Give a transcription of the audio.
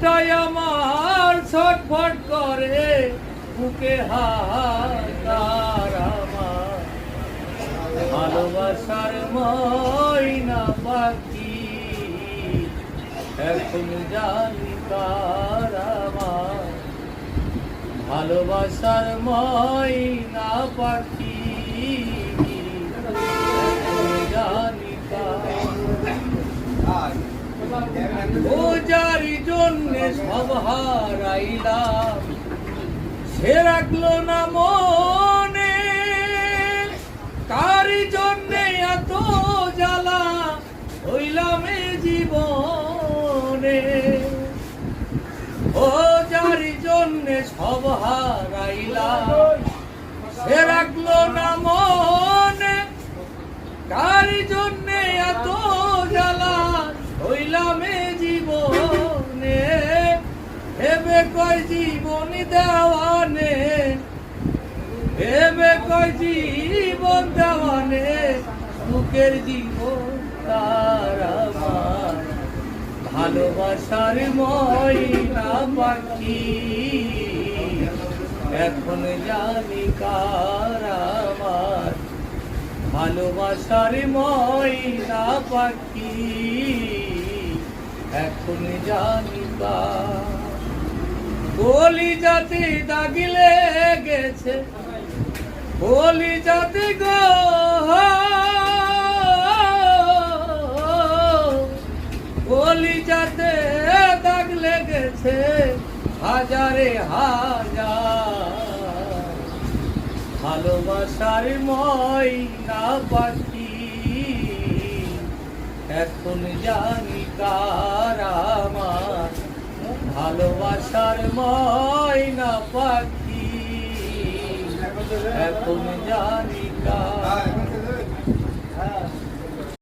মনটাই আমার ছটফট করে, বুকে হাহাকার আমার, ভালোবাসার ময়না পাখি এখন জানি কার আমার, ভালোবাসার ময়না পাখি এখন জানি কার। ও যার জন্যে সব হারাইলাম, সে রাখলো না মনে, কার জন্যে এত জ্বালা হইলাম এ জীবনে। ও যার জন্যে সব হারাইলাম, সে রাখলো না মনে, কার জন্যে এত জ্বালা হইলাম এ জীবনে। ভেবে কয় জীবন দেওয়ানে, ভেবে কয় জীবন দেওয়ানে, বুকের জীবন তার আমার, ভালোবাসার ময়না পাখি এখন জানি কার আমার, ভালোবাসার ময়না পাখি এখন জানি কার। বলি যাতে দাগিলে গেছে, বলি যাতে গো, বলি যাতে দাগ লেগেছে হাজারে হাজার, ভালোবাসার ময়না পাখি এখন জানি কার আমার, ভালোবাসার ময়না পাখি এখন জানি